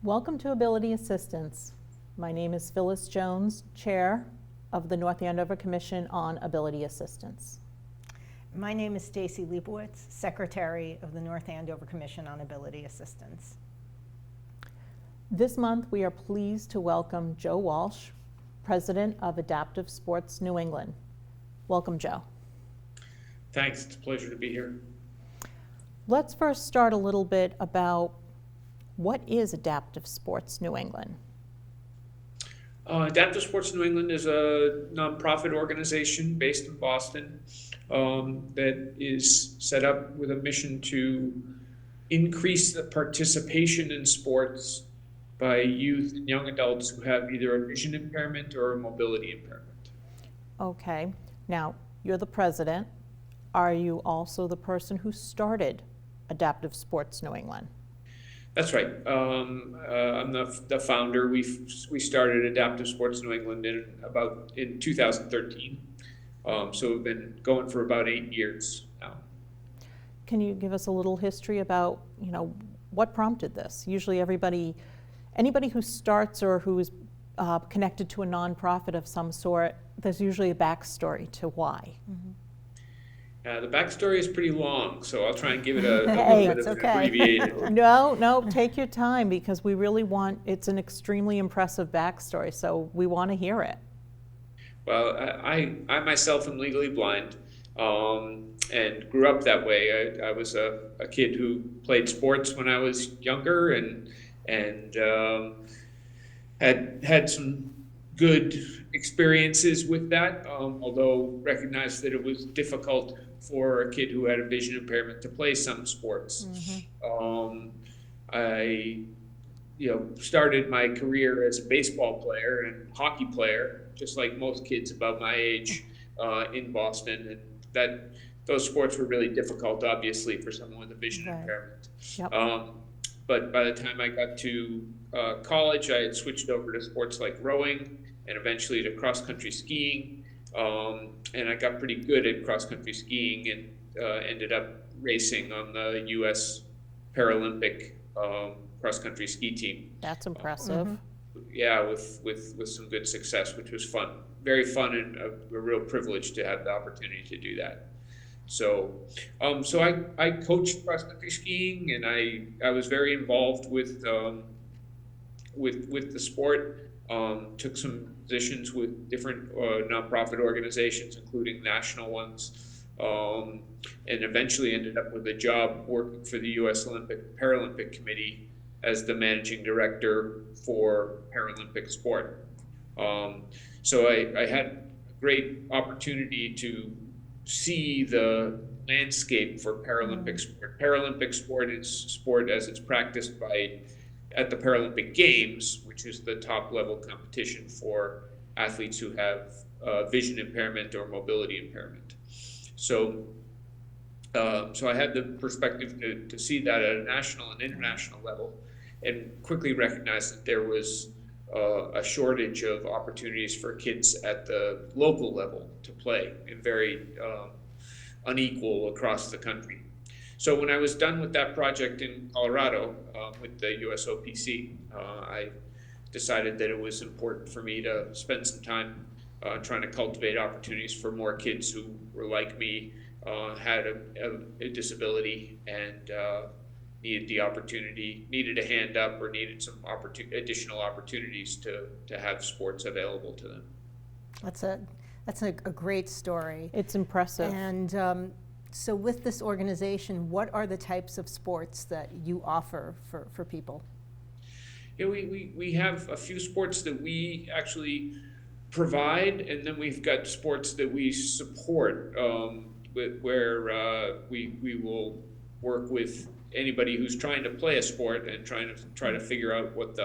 Welcome to Ability Assistance. My name is Phyllis Jones, Chair of the North Andover Commission on Ability Assistance. My name is Stacy Leibowitz, Secretary of the North Andover Commission on Ability Assistance. This month we are pleased to welcome Joe Walsh, President of Adaptive Sports New England. Welcome, Joe. Thanks, it's a pleasure to be here. Let's first start a little bit about what is Adaptive Sports New England? Adaptive Sports New England is a nonprofit organization based in Boston that is set up with a mission to increase the participation in sports by youth and young adults who have either a vision impairment or a mobility impairment. Okay, now you're the president. Are you also the person who started Adaptive Sports New England? That's right. I'm the founder. We started Adaptive Sports New England in 2013. So we've been going for about 8 years now. Can you give us a little history about, what prompted this? Usually anybody who starts or who is connected to a nonprofit of some sort, there's usually a backstory to why. Mm-hmm. The backstory is pretty long, so I'll try and give it a Hey, little bit of okay. an abbreviated. No, take your time because we really it's an extremely impressive backstory, so we want to hear it. Well, I myself am legally blind and grew up that way. I was a kid who played sports when I was younger and had some good experiences with that, although recognized that it was difficult for a kid who had a vision impairment to play some sports. Mm-hmm. I started my career as a baseball player and hockey player, just like most kids about my age in Boston, and those sports were really difficult, obviously, for someone with a vision impairment. Yep. But by the time I got to college, I had switched over to sports like rowing and eventually to cross-country skiing. And I got pretty good at cross-country skiing and ended up racing on the U.S. Paralympic cross-country ski team. That's impressive. Yeah, with some good success, which was fun. Very fun and a real privilege to have the opportunity to do that. So I coached cross-country skiing, and I was very involved with the sport. Took some positions with different nonprofit organizations, including national ones, and eventually ended up with a job working for the U.S. Paralympic Committee as the managing director for Paralympic sport. So I had a great opportunity to see the landscape for Paralympic sport. Paralympic sport is sport as it's practiced at the Paralympic Games, which is the top level competition for athletes who have vision impairment or mobility impairment. So I had the perspective to see that at a national and international level, and quickly recognized that there was a shortage of opportunities for kids at the local level to play, and very unequal across the country. So when I was done with that project in Colorado with the USOPC, I decided that it was important for me to spend some time trying to cultivate opportunities for more kids who were like me, had a disability, and needed a hand up, or needed some additional opportunities to have sports available to them. That's a great story. It's impressive. And so with this organization, what are the types of sports that you offer for people? Yeah, we have a few sports that we actually provide, and then we've got sports that we support, where we will work with anybody who's trying to play a sport and try to figure out what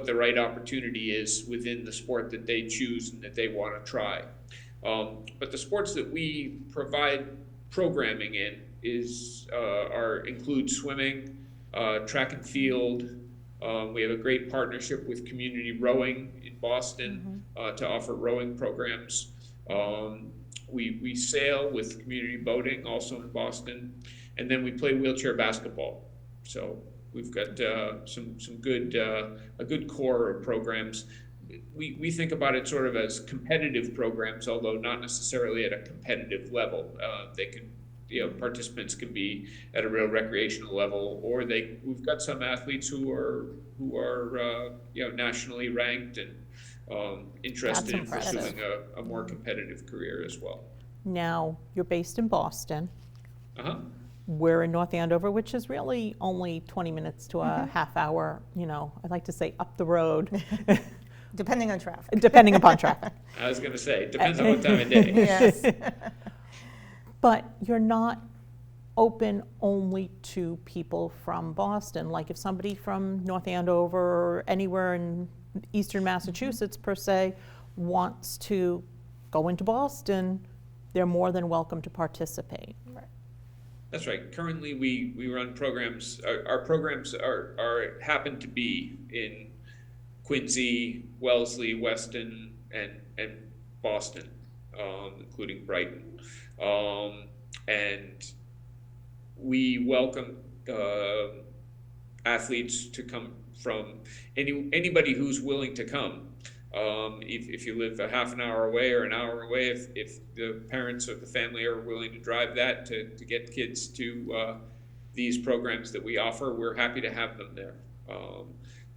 the right opportunity is within the sport that they choose and that they want to try. But the sports that we provide programming in include swimming, track and field. We have a great partnership with community rowing in Boston to offer rowing programs. We sail with community boating also in Boston, and then we play wheelchair basketball. So We've got some good a good core of programs. We think about it sort of as competitive programs, although not necessarily at a competitive level. They can, participants can be at a real recreational level, or we've got some athletes who are nationally ranked and interested in impressive. pursuing a more competitive career as well. Now, you're based in Boston. Uh-huh. We're in North Andover, which is really only 20 minutes to a half hour, I'd like to say up the road, Depending on traffic. depending upon traffic. I was going to say, it depends on what time of day. Yes. But you're not open only to people from Boston. Like if somebody from North Andover or anywhere in eastern Massachusetts per se wants to go into Boston, they're more than welcome to participate. That's right. Currently, we run programs. Our programs happen to be in Quincy, Wellesley, Weston, and Boston, including Brighton, and we welcome athletes to come from anybody who's willing to come. If you live a half an hour away or an hour away, if the parents or the family are willing to drive that to get kids to these programs that we offer, we're happy to have them there.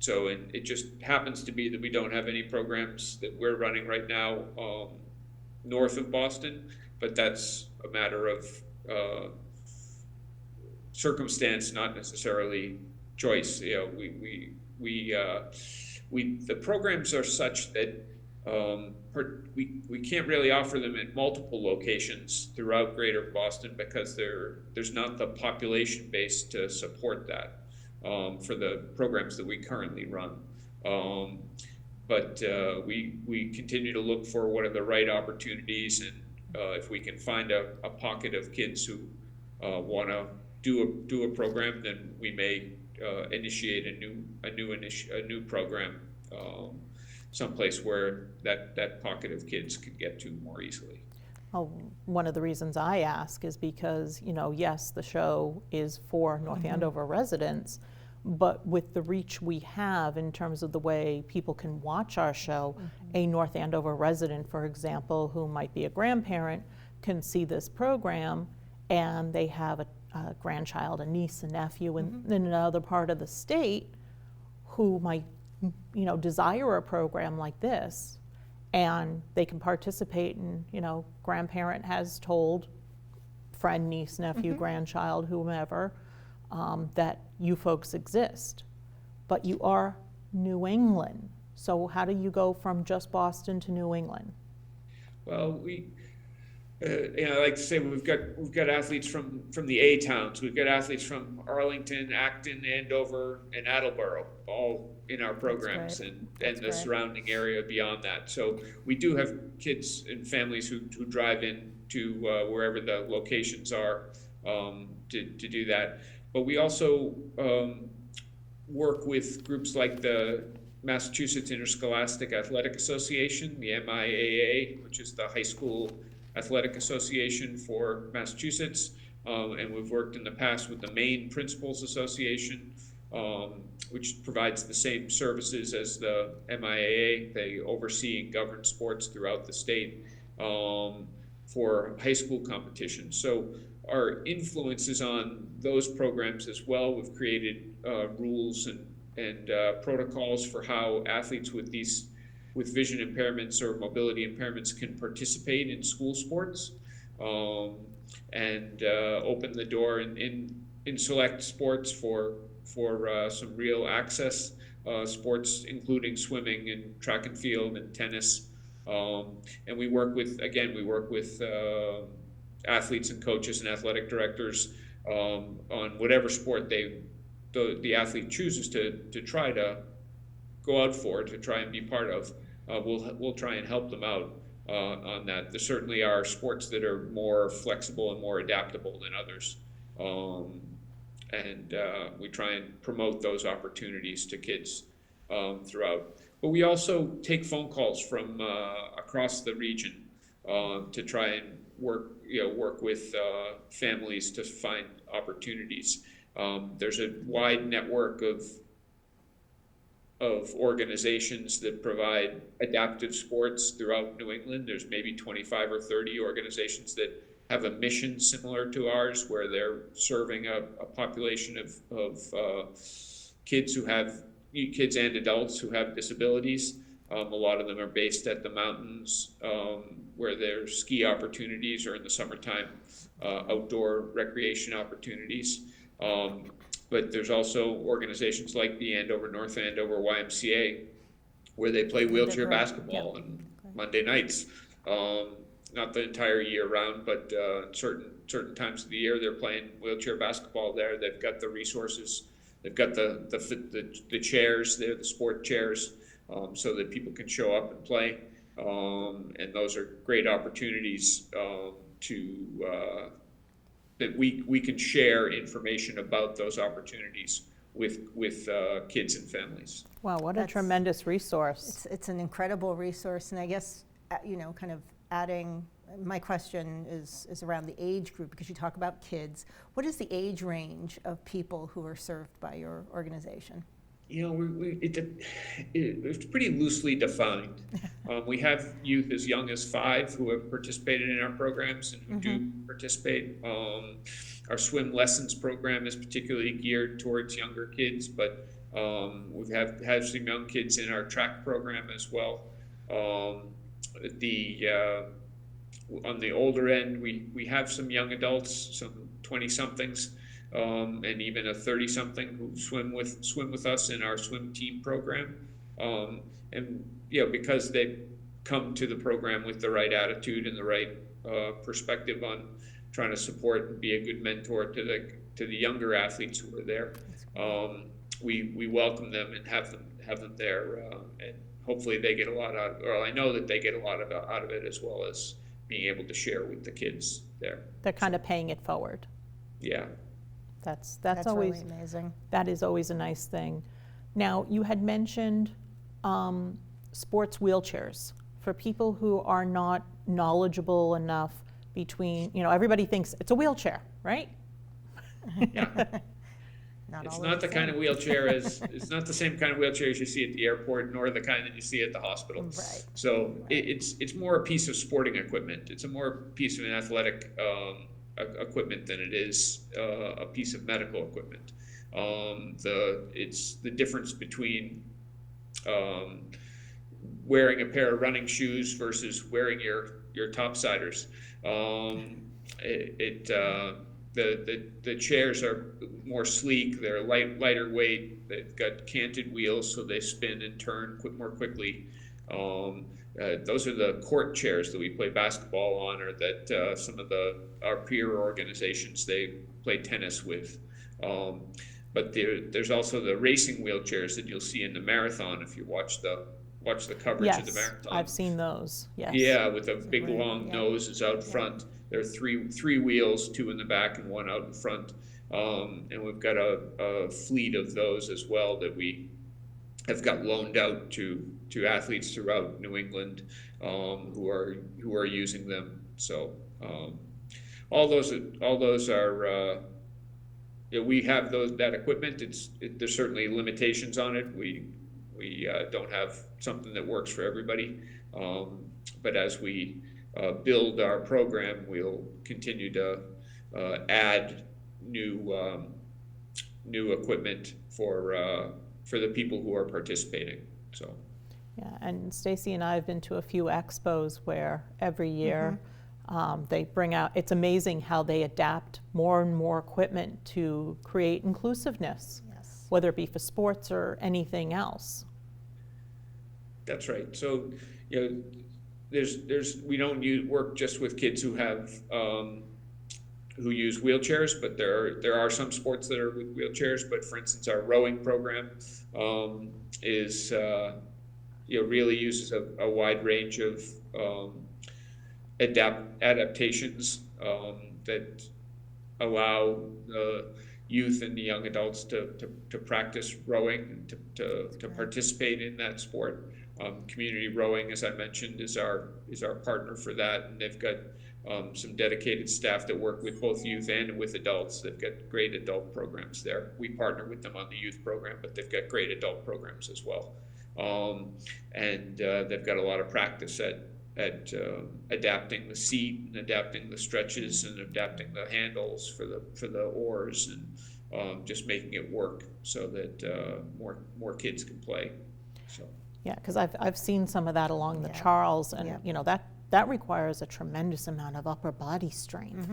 And it just happens to be that we don't have any programs that we're running right now north of Boston, but that's a matter of circumstance, not necessarily choice. The programs are such that we can't really offer them at multiple locations throughout Greater Boston because there's not the population base to support that for the programs that we currently run. But we continue to look for what are the right opportunities, and if we can find a pocket of kids who want to do a program, then we may initiate a new program someplace where that pocket of kids could get to more easily. Well, one of the reasons I ask is because, yes, the show is for North Andover residents, but with the reach we have in terms of the way people can watch our show, a North Andover resident, for example, who might be a grandparent, can see this program and they have a grandchild, a niece, a nephew in another part of the state who might, desire a program like this, and they can participate and, grandparent has told friend, niece, nephew, grandchild, whomever, that you folks exist. But you are New England. So how do you go from just Boston to New England? Well, I like to say we've got athletes from the A towns. We've got athletes from Arlington, Acton, Andover, and Attleboro, all in our programs, and the surrounding area beyond that. So we do have kids and families who drive in to wherever the locations are to do that. But we also work with groups like the Massachusetts Interscholastic Athletic Association, the MIAA, which is the high school athletic association for Massachusetts, and we've worked in the past with the Maine Principals Association, which provides the same services as the MIAA. They oversee and govern sports throughout the state for high school competition. So our influence is on those programs as well. We've created rules and protocols for how athletes with vision impairments or mobility impairments can participate in school sports, and open the door in select sports for some real access sports, including swimming and track and field and tennis. And we work with athletes and coaches and athletic directors on whatever sport the athlete chooses to try to go out for, to try and be part of. We'll try and help them out on that. There certainly are sports that are more flexible and more adaptable than others, and we try and promote those opportunities to kids throughout. But we also take phone calls from across the region to try and work with families to find opportunities. There's a wide network of organizations that provide adaptive sports throughout New England. There's maybe 25 or 30 organizations that have a mission similar to ours, where they're serving a population of kids kids and adults who have disabilities. A lot of them are based at the mountains, where there's ski opportunities, or in the summertime, outdoor recreation opportunities. But there's also organizations like the North Andover YMCA, where they play wheelchair basketball on Monday nights. Not the entire year round, but certain times of the year they're playing wheelchair basketball there. They've got the resources. They've got the chairs there, the sport chairs, so that people can show up and play. And those are great opportunities that we can share information about those opportunities with kids and families. Wow, what a tremendous resource. It's an incredible resource, and I guess, kind of adding, my question is around the age group, because you talk about kids. What is the age range of people who are served by your organization? It's pretty loosely defined. We have youth as young as 5 who have participated in our programs and who do participate. Our swim lessons program is particularly geared towards younger kids, but we have some young kids in our track program as well. On the older end, we have some young adults, some 20-somethings. And even a 30-something who swim with us in our swim team program, and because they've come to the program with the right attitude and the right perspective on trying to support and be a good mentor to the younger athletes who are there. We welcome them and have them there, and hopefully they get a lot out of it. Or I know that they get a lot out of it, as well as being able to share with the kids there. They're kind of paying it forward. Yeah. That's always really amazing. That is always a nice thing. Now, you had mentioned sports wheelchairs. For people who are not knowledgeable enough between, everybody thinks it's a wheelchair, right? Yeah. It's not the kind of wheelchair it's not the same kind of wheelchair as you see at the airport, nor the kind that you see at the hospital. Right. So it's more a piece of sporting equipment. It's a more piece of an athletic equipment than it is a piece of medical equipment. It's the difference between wearing a pair of running shoes versus wearing your topsiders. The chairs are more sleek. They're lighter weight. They've got canted wheels, so they spin and turn more quickly. Those are the court chairs that we play basketball on, or that some of our peer organizations they play tennis with. But there's also the racing wheelchairs that you'll see in the marathon if you watch the coverage of the marathon. I've seen those. Yes. Yeah, with a big long nose is out front. There are three wheels, 2 in the back and 1 out in front. And we've got a fleet of those as well that we have got loaned out to athletes throughout New England who are using them. So all those are we have that equipment. There's certainly limitations on it. We don't have something that works for everybody. But as we build our program, we'll continue to add new equipment for the people who are participating. So. Yeah, and Stacy and I have been to a few expos where every year they bring out, it's amazing how they adapt more and more equipment to create inclusiveness, whether it be for sports or anything else. That's right. So, we don't work just with kids who have who use wheelchairs, but there are some sports that are with wheelchairs. But for instance, our rowing program is really uses a wide range of adaptations that allow the youth and the young adults to practice rowing and to participate in that sport. Community Rowing, as I mentioned, is our partner for that, and they've got some dedicated staff that work with both youth and with adults. They've got great adult programs there. We partner with them on the youth program, but they've got great adult programs as well. And they've got a lot of practice at adapting the seat and adapting the stretches and adapting the handles for the oars, and just making it work so that more kids can play. So. Yeah, because I've seen some of that along the Yeah. Charles, and Yeah. you know that requires a tremendous amount of upper body strength.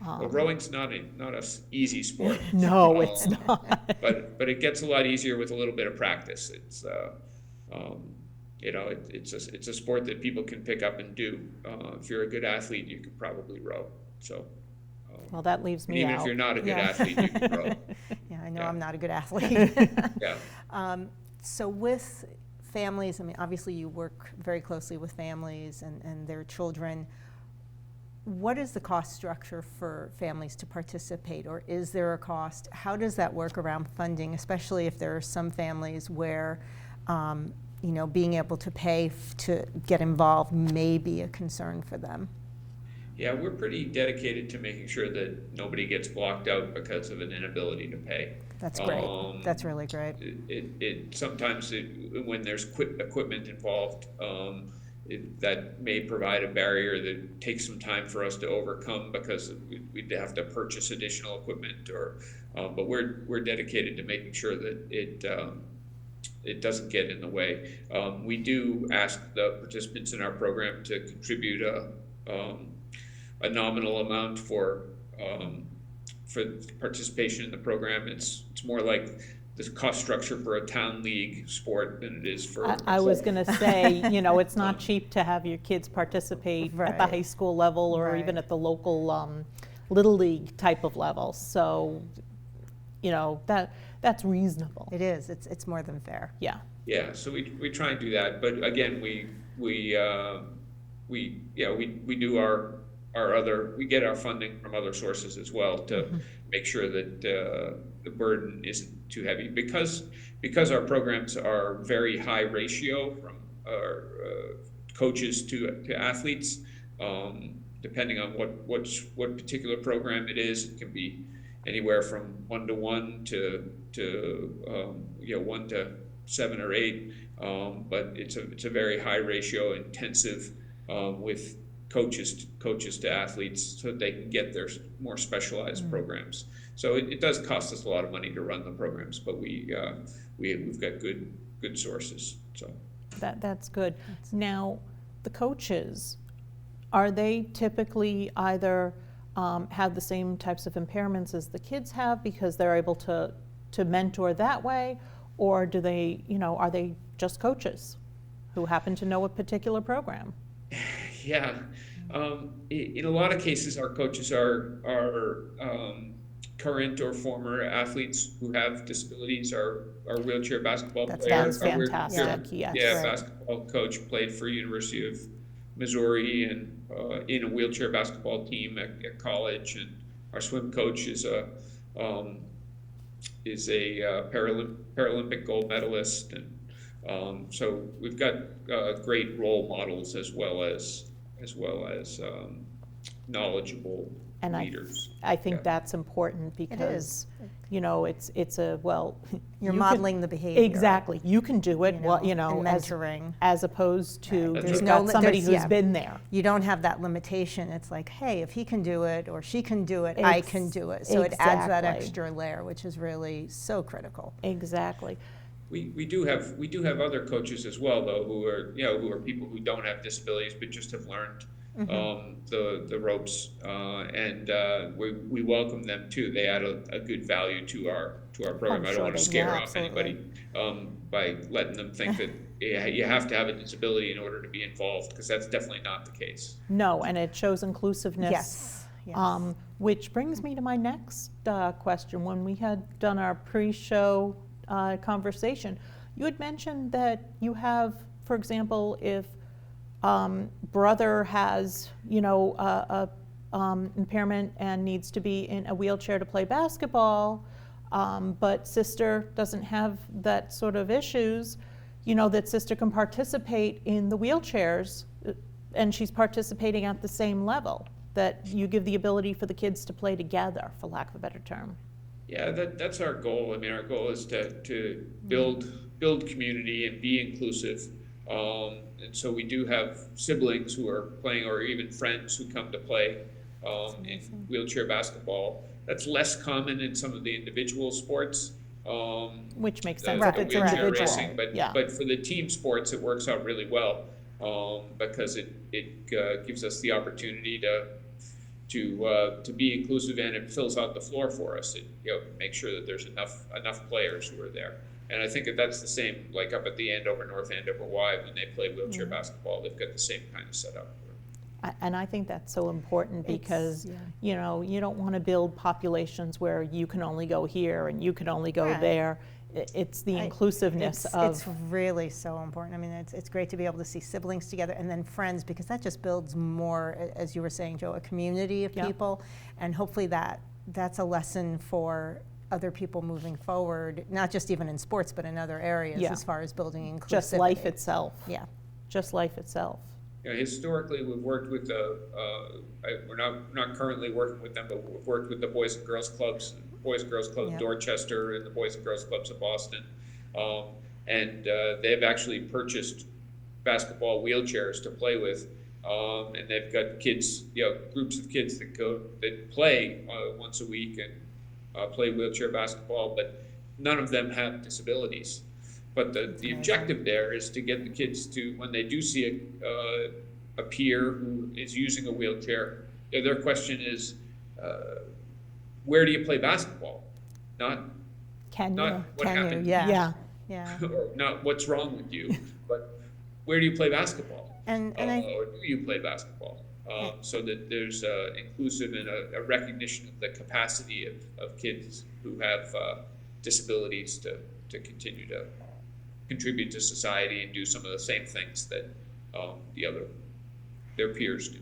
Well, rowing's not a easy sport. No, it's not. But it gets a lot easier with a little bit of practice. It's it's a sport that people can pick up and do. If you're a good athlete, you can probably row. So. Well, that leaves me Even out. if you're not a good Yeah. athlete, you can row. Yeah, I know Yeah. I'm not a good athlete. Yeah. So with families, I mean, obviously you work very closely with families and their children. What is the cost structure for families to participate, or is there a cost? How does that work around funding, especially if there are some families where, being able to pay to get involved may be a concern for them? Yeah, we're pretty dedicated to making sure that nobody gets blocked out because of an inability to pay. That's great. That's really great. Sometimes when there's equipment involved, that may provide a barrier that takes some time for us to overcome because we'd have to purchase additional equipment, but we're dedicated to making sure that it doesn't get in the way. We do ask the participants in our program to contribute a nominal amount for participation in the program. It's more like the cost structure for a town league sport than it is for. I was going to say, it's not cheap to have your kids participate at the Right. high school level or even Right. at the local little league type of level. So, that's reasonable. It is. It's more than fair. Yeah. Yeah, so we try and do that, but again, we do we get our funding from other sources as well to make sure that the burden isn't too heavy, because our programs are very high ratio from our coaches to athletes. Depending on what particular program it is, it can be anywhere from 1-to-1 to 1 to 7 or 8, but it's a very high ratio, intensive with coaches to athletes, so they can get their more specialized programs. So it does cost us a lot of money to run the programs, but we've got good sources. So That's good. Now, the coaches, are they typically either have the same types of impairments as the kids have because they're able to mentor that way, or do they, are they just coaches who happen to know a particular program? yeah, in a lot of cases, our coaches are current or former athletes who have disabilities. Our wheelchair basketball player, That's our fantastic. Yes. Right. basketball coach played for University of Missouri and in a wheelchair basketball team at college, and our swim coach is a Paralympic gold medalist, and so we've got great role models as well as knowledgeable And leaders. I think Yeah. that's important because, it's a, well. You're you modeling can, the behavior. Exactly. You can do it, And as mentoring. opposed to Right. you've There's got somebody there's- who's been there. You don't have that limitation. It's like, hey, if he can do it or she can do it, I can do it. So it adds that Exactly. extra layer, which is really so critical. Exactly. We do have other coaches as well, though, who are people who don't have disabilities but just have learned the ropes, and we welcome them too. They add a good value to our program. I don't sure want to they scare do. off anybody by letting them think that you have to have a disability in order to be involved, because that's definitely not the case. No, and it shows inclusiveness. Yes. Yes. Which brings me to my next question. When we had done our pre-show conversation, you had mentioned that you have, for example, if brother has, a impairment and needs to be in a wheelchair to play basketball, but sister doesn't have that sort of issues, that sister can participate in the wheelchairs, and she's participating at the same level, that you give the ability for the kids to play together, for lack of a better term. Yeah, that's our goal. I mean, our goal is to build community and be inclusive. And so we do have siblings who are playing, or even friends who come to play in wheelchair basketball. That's less common in some of the individual sports. Which makes the, sense Right, if the it's wheelchair individual. racing, but Yeah. but for the team sports, it works out really well because it gives us the opportunity to be inclusive, and it fills out the floor for us. It makes sure that there's enough players who are there. And I think that that's the same, like up at the Andover, North Andover Y, when they play wheelchair basketball, they've got the same kind of setup. And I think that's so important because, yeah. you don't want to build populations where you can only go here and you can only go Right. there. It's the inclusiveness It's of, really so important. I mean, it's great to be able to see siblings together and then friends, because that just builds more, as you were saying, Joe, a community of Yeah. people. And hopefully that's a lesson for other people moving forward, not just even in sports, but in other areas Yeah. as far as building inclusivity. just life itself. Yeah. Just life itself. Historically, we've worked with we're not currently working with them, but we've worked with the Boys and Girls Clubs, of Yep. Dorchester and the Boys and Girls Clubs of Boston. And they've actually purchased basketball wheelchairs to play with. And they've got kids, groups of kids that play once a week and play wheelchair basketball, but none of them have disabilities. But the objective there is to get the kids to, when they do see a peer who is using a wheelchair, their question is, where do you play basketball? Not Can what Can you? happened, Yeah. Yeah. or not what's wrong with you, but where do you play basketball? And Or do you play basketball? So that there's inclusive and a recognition of the capacity of kids who have disabilities to continue to contribute to society and do some of the same things that their peers do.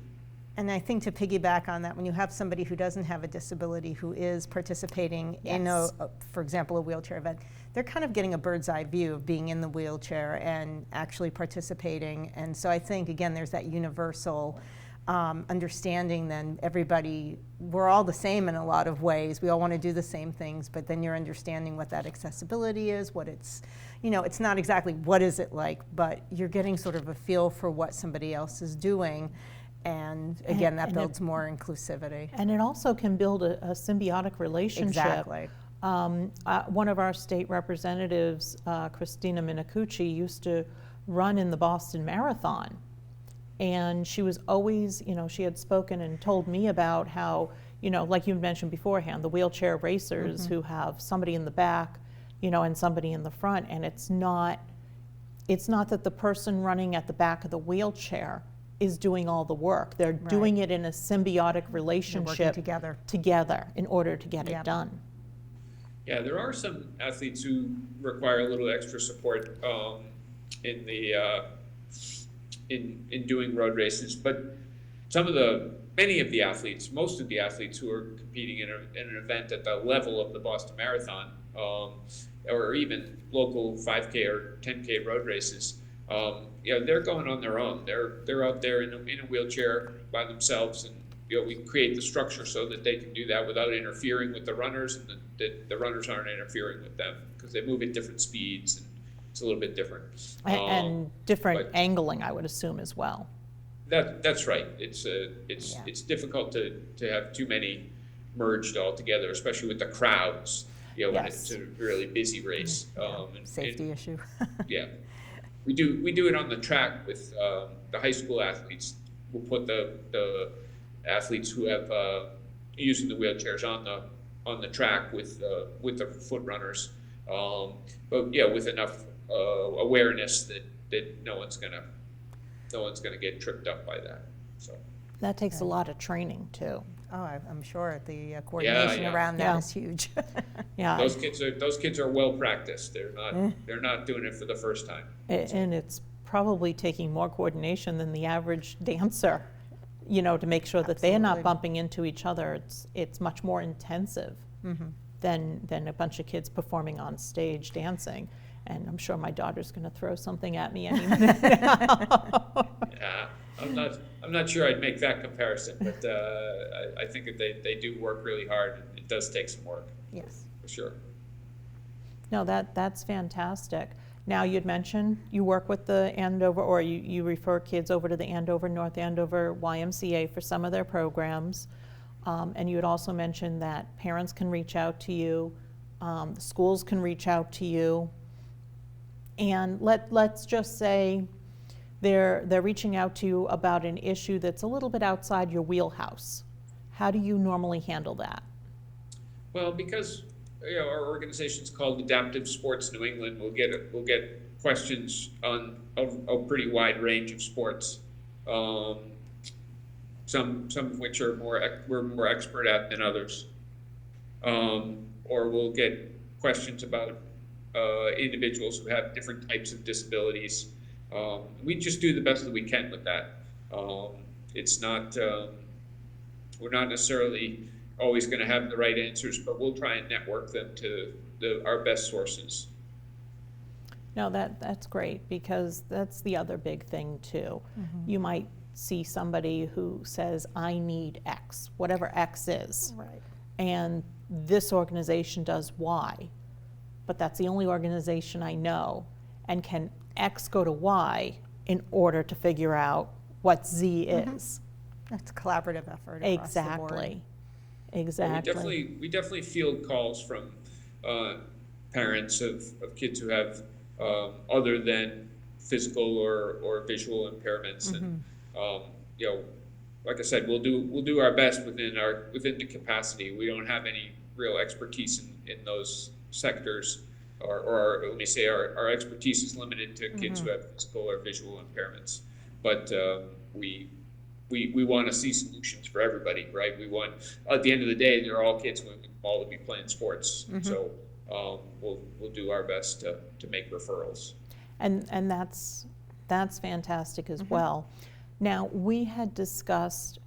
And I think to piggyback on that, when you have somebody who doesn't have a disability who is participating in, Yes. for example, a wheelchair event, they're kind of getting a bird's eye view of being in the wheelchair and actually participating. And so I think, again, there's that universal understanding. Then everybody, we're all the same in a lot of ways. We all want to do the same things, but then you're understanding what that accessibility is, what it's, it's not exactly what is it like, but you're getting sort of a feel for what somebody else is doing. And again, that and builds more inclusivity. And it also can build a symbiotic relationship. Exactly. One of our state representatives, Christina Minacucci, used to run in the Boston Marathon. And she was always, she had spoken and told me about how, like you mentioned beforehand, the wheelchair racers who have somebody in the back, and somebody in the front. And it's not that the person running at the back of the wheelchair is doing all the work. They're doing it in a symbiotic relationship together in order to get Yep. it done. Yeah, there are some athletes who require a little extra support in the in doing road races, but many of the athletes, most of the athletes who are competing in an event at the level of the Boston Marathon, or even local 5K or 10K road races, they're going on their own. They're out there in a wheelchair by themselves, and we create the structure so that they can do that without interfering with the runners, and that the runners aren't interfering with them because they move at different speeds, and it's a little bit different. And different but- angling, I would assume, as well. That's right. It's difficult to have too many merged all together, especially with the crowds. When Yes. it's a really busy race. Safety issue. Yeah, we do it on the track with the high school athletes. We'll put the athletes who have using the wheelchairs on the track with the foot runners, but with enough awareness that no one's gonna get tripped up by that. So That takes a lot of training, too. Oh, I'm sure the coordination yeah. around that Yeah. is huge. Yeah, those kids are well practiced. They're not doing it for the first time. and it's probably taking more coordination than the average dancer, to make sure that they're not Absolutely. bumping into each other. It's much more intensive than a bunch of kids performing on stage dancing. And I'm sure my daughter's going to throw something at me any minute now. Yeah, I'm not sure I'd make that comparison, but I think that they do work really hard. It does take some work, Yes. for sure. No, that's fantastic. Now, you'd mentioned you work with the Andover, or you refer kids over to the Andover, North Andover YMCA for some of their programs. And you had also mentioned that parents can reach out to you, the schools can reach out to you. And let's just say they're reaching out to you about an issue that's a little bit outside your wheelhouse. How do you normally handle that? Well, because our organization's called Adaptive Sports New England, we'll get questions on a pretty wide range of sports. Some of which are we're more expert at than others, or we'll get questions about individuals who have different types of disabilities. We just do the best that we can with that. It's not we're not necessarily always going to have the right answers, but we'll try and network them to our best sources. No, that's great, because that's the other big thing too. Mm-hmm. You might see somebody who says, I need X, whatever X is. Right. And this organization does Y, but that's the only organization I know. And can X go to Y in order to figure out what Z is? That's a collaborative effort across the board. Exactly. We definitely field calls from parents of kids who have other than physical or visual impairments, and like I said, we'll do our best within the capacity. We don't have any real expertise in those sectors, or let me say our expertise is limited to kids who have physical or visual impairments. But we want to see solutions for everybody, right? We want, at the end of the day, they're all kids who want all to be playing sports. So we'll do our best to make referrals. And that's fantastic as well. Now, we had discussed,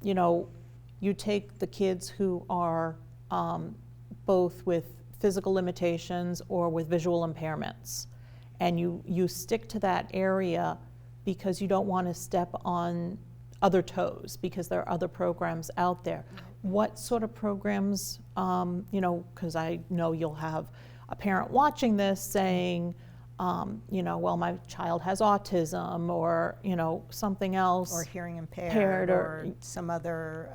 you take the kids who are both with physical limitations or with visual impairments, and you stick to that area because you don't want to step on other toes, because there are other programs out there. What sort of programs, because I know you'll have a parent watching this saying, well, my child has autism, or, something else. Or hearing impaired, or some other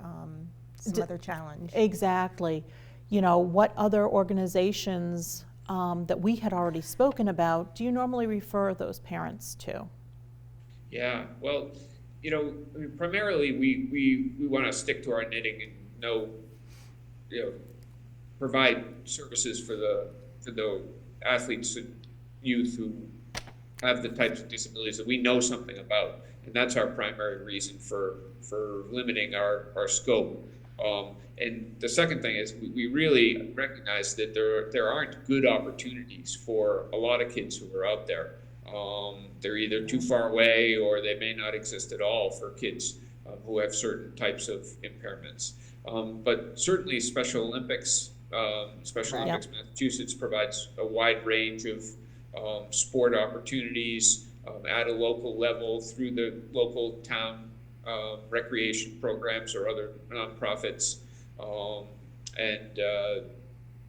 challenge. Exactly. What other organizations that we had already spoken about do you normally refer those parents to? Yeah, well, primarily we want to stick to our knitting and provide services for the athletes and youth who have the types of disabilities that we know something about, and that's our primary reason for limiting our scope. And the second thing is we really recognize that there aren't good opportunities for a lot of kids who are out there. They're either too far away, or they may not exist at all for kids who have certain types of impairments. But certainly Special Olympics Massachusetts provides a wide range of sport opportunities at a local level through the local town recreation programs or other nonprofits. And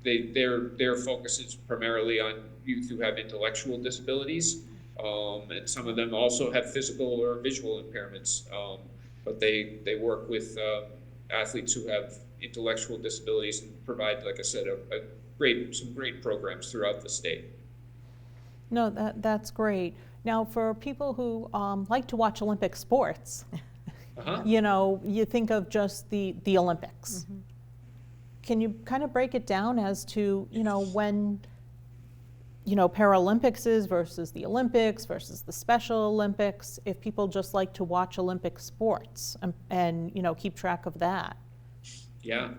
their focus is primarily on youth who have intellectual disabilities, and some of them also have physical or visual impairments, but they work with athletes who have intellectual disabilities and provide, like I said, some great programs throughout the state. No, that's great. Now, for people who like to watch Olympic sports, you think of just the Olympics. Can you kind of break it down as to, when, Paralympics is versus the Olympics versus the Special Olympics, if people just like to watch Olympic sports and keep track of that? Yeah.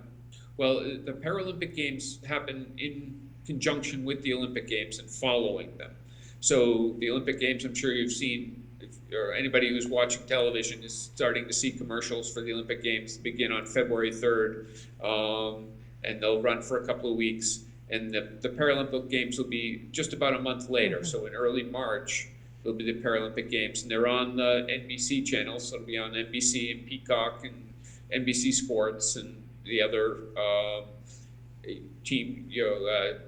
Well, the Paralympic Games happen in conjunction with the Olympic Games and following them. So the Olympic Games, I'm sure you've seen, or anybody who's watching television is starting to see commercials for the Olympic Games begin on February 3rd, and they'll run for a couple of weeks. and the Paralympic Games will be just about a month later. Mm-hmm. So in early March, there'll be the Paralympic Games, and they're on the NBC channel. So it'll be on NBC and Peacock and NBC Sports and the other team,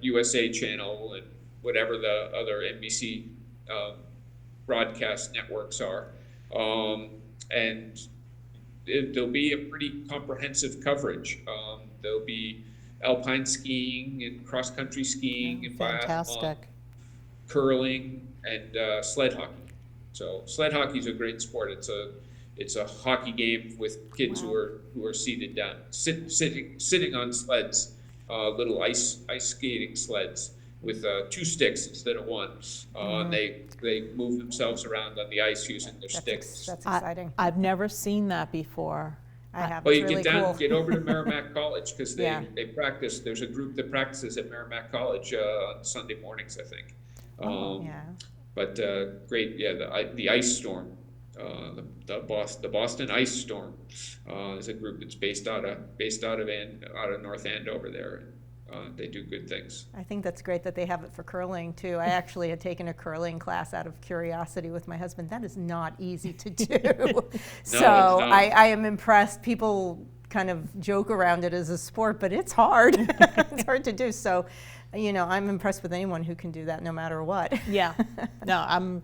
USA channel and whatever the other NBC broadcast networks are, and there'll be a pretty comprehensive coverage. There'll be alpine skiing and cross-country skiing and Fantastic. curling and sled hockey. So sled hockey is a great sport. It's a hockey game with kids who are seated down, sitting on sleds, little ice skating sleds with 2 sticks instead of 1. They move themselves around on the ice using their sticks. That's exciting. I've never seen that before. I have. Well, It's you really get cool. get over to Merrimack College because Yeah. they practice. There's a group that practices at Merrimack College on Sunday mornings, I think. Yeah. But great, the ice storm, the Boston Ice Storm is a group that's based out of North Andover there. They do good things. I think that's great that they have it for curling too. I actually had taken a curling class out of curiosity with my husband. That is not easy to do. So it's not. I am impressed. People kind of joke around it as a sport, but it's hard. It's hard to do. So, I'm impressed with anyone who can do that no matter what. Yeah. No,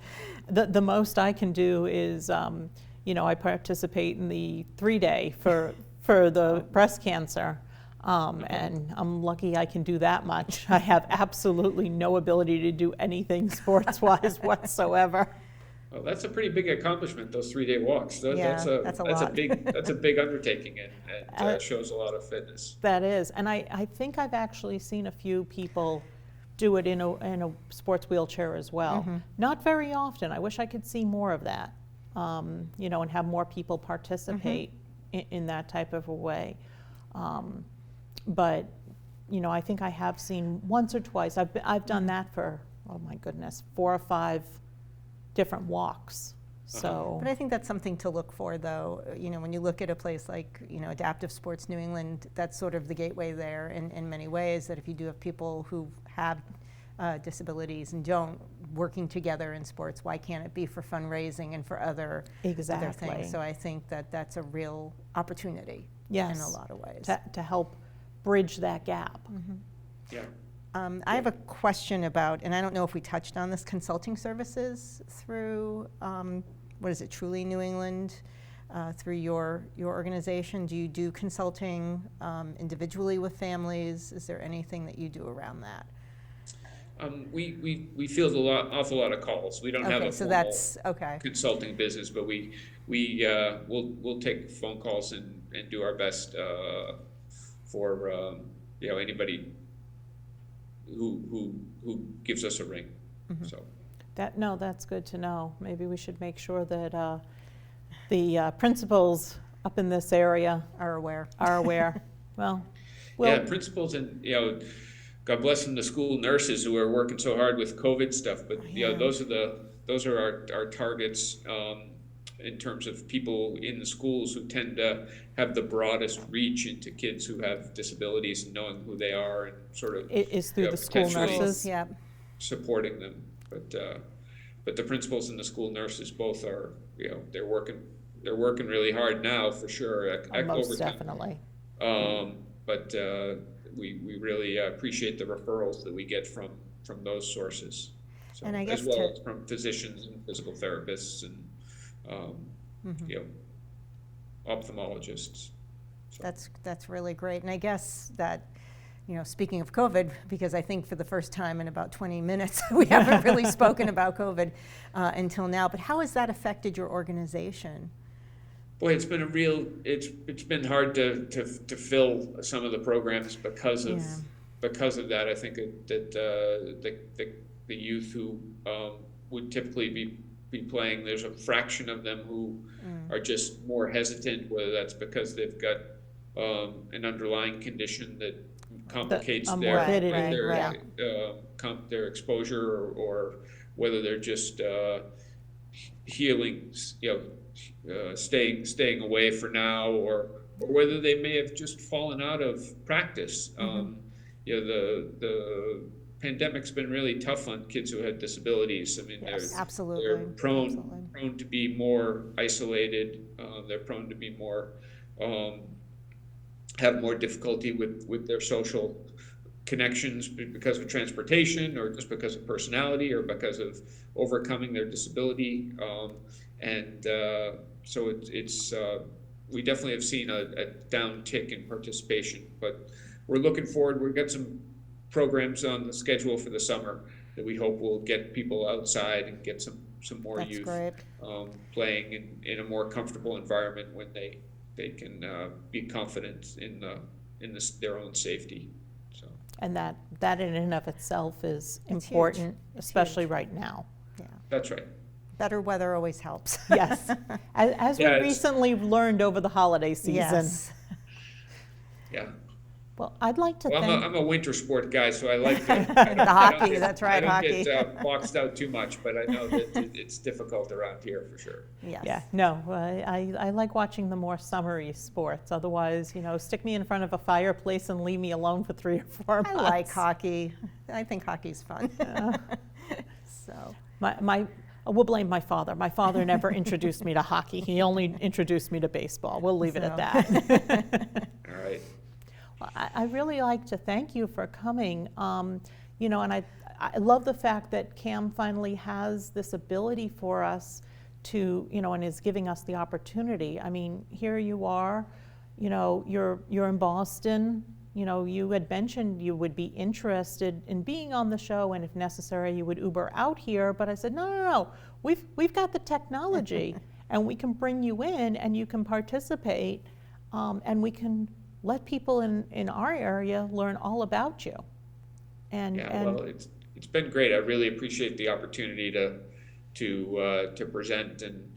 the most I can do is, I participate in the 3-day for the breast cancer. And I'm lucky I can do that much. I have absolutely no ability to do anything sports-wise whatsoever. Well, that's a pretty big accomplishment. Those 3-day walks. That's a lot. That's a big undertaking, and shows a lot of fitness. That is, and I think I've actually seen a few people do it in a sports wheelchair as well. Not very often. I wish I could see more of that, and have more people participate in that type of a way. But I think I have seen once or twice. I've done that for, oh my goodness, 4 or 5 different walks. So, But I think that's something to look for, though. When you look at a place like, Adaptive Sports New England, that's sort of the gateway there in many ways, that if you do have people who have disabilities and don't working together in sports, why can't it be for fundraising and for other things? So I think that's a real opportunity in a lot of ways. To help bridge that gap. Yeah. I have a question about, and I don't know if we touched on this, consulting services through, Truly New England, through your organization. Do you do consulting individually with families? Is there anything that you do around that? We field awful lot of calls. We don't have a so formal that's consulting business, but we'll take phone calls and do our best for anybody who gives us a ring. So that's good to know. Maybe we should make sure that the principals up in this area are aware. Well, principals and God bless them, the school nurses who are working so hard with COVID stuff. But those are our targets in terms of people in the schools who tend to have the broadest reach into kids who have disabilities and knowing who they are and sort of is through the school nurses. Yeah, supporting them. But the principals and the school nurses both are they're working really hard now for sure. Most definitely. But we really appreciate the referrals that we get from those sources. So, and I guess as well as from physicians and physical therapists and ophthalmologists. So. That's really great. And I guess that, speaking of COVID, because I think for the first time in about 20 minutes we haven't really spoken about COVID until now. But how has that affected your organization? Boy, it's been hard to fill some of the programs because of that. I think that the youth who would typically be playing, there's a fraction of them who are just more hesitant, whether that's because they've got an underlying condition that complicates their exposure, or whether they're just healing, staying away for now, or whether they may have just fallen out of practice. the pandemic's been really tough on kids who had disabilities. I mean, Yes, they're absolutely. prone to be more isolated. They're prone to be more have more difficulty with their social connections because of transportation, or just because of personality, or because of overcoming their disability. So it's we definitely have seen a downtick in participation, but we're looking forward. We've got some programs on the schedule for the summer that we hope will get people outside and get some more That's youth great. playing in a more comfortable environment, when they can be confident in their own safety. So. And that in and of itself is It's important, huge. It's especially huge. right now. Yeah. That's right. Better weather always helps. Yes, as we Yeah, recently learned over the holiday season. Yes. Yeah. Well, I'd like to Well, thank. I'm a winter sport guy, so I like the hockey, that's right, I hockey. don't get boxed out too much, but I know that it's difficult around here for sure. Yes. Yeah, no, I like watching the more summery sports. Otherwise, stick me in front of a fireplace and leave me alone for 3 or 4 months. I like hockey. I think hockey's fun. So. We'll blame my father. My father never introduced me to hockey. He only introduced me to baseball. We'll leave it at that. All right. Well, I really like to thank you for coming. And I love the fact that CAM finally has this ability for us to, and is giving us the opportunity. I mean, here you are, you're in Boston. You had mentioned you would be interested in being on the show, and if necessary, you would Uber out here. But I said, no. We've got the technology, and we can bring you in, and you can participate, and we can let people in our area learn all about you. Well, it's been great. I really appreciate the opportunity to present, and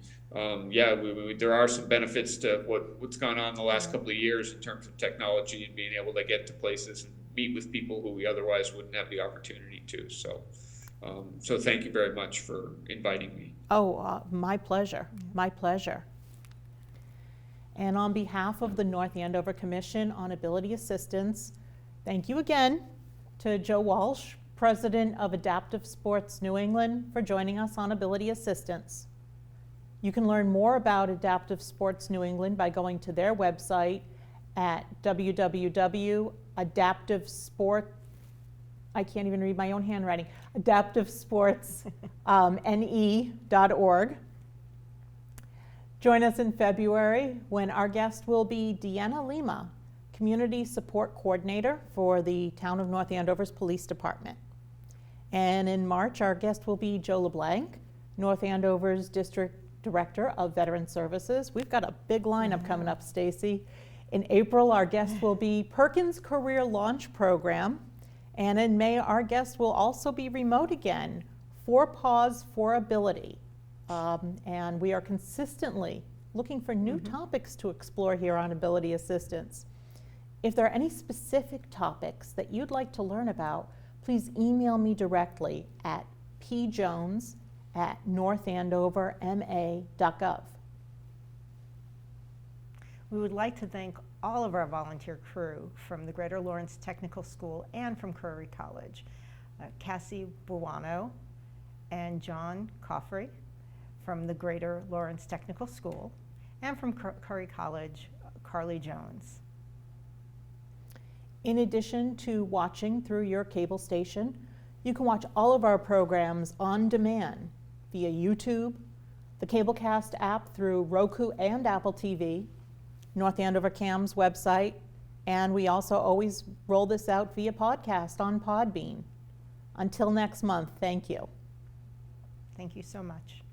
there are some benefits to what's gone on the last couple of years in terms of technology and being able to get to places and meet with people who we otherwise wouldn't have the opportunity to. So thank you very much for inviting me. Oh, my pleasure. My pleasure. And on behalf of the North Andover Commission on Ability Assistance, thank you again to Joe Walsh, President of Adaptive Sports New England, for joining us on Ability Assistance. You can learn more about Adaptive Sports New England by going to their website at www.adaptivesport. I can't even read my own handwriting. adaptivesportsne.org. Join us in February when our guest will be Deanna Lima, Community Support Coordinator for the Town of North Andover's Police Department. And in March, our guest will be Joe LeBlanc, North Andover's District Director of Veteran Services. We've got a big lineup coming up, Stacy. In April, our guest will be Perkins Career Launch Program. And in May, our guest will also be remote again, 4 Paws for Ability. And we are consistently looking for new topics to explore here on Ability Assistance. If there are any specific topics that you'd like to learn about, please email me directly at pjones@northandoverma.gov. We would like to thank all of our volunteer crew from the Greater Lawrence Technical School and from Curry College. Cassie Buono and John Coffrey from the Greater Lawrence Technical School, and from Curry College, Carly Jones. In addition to watching through your cable station, you can watch all of our programs on demand via YouTube, the Cablecast app through Roku and Apple TV, North Andover CAM's website, and we also always roll this out via podcast on Podbean. Until next month, thank you. Thank you so much.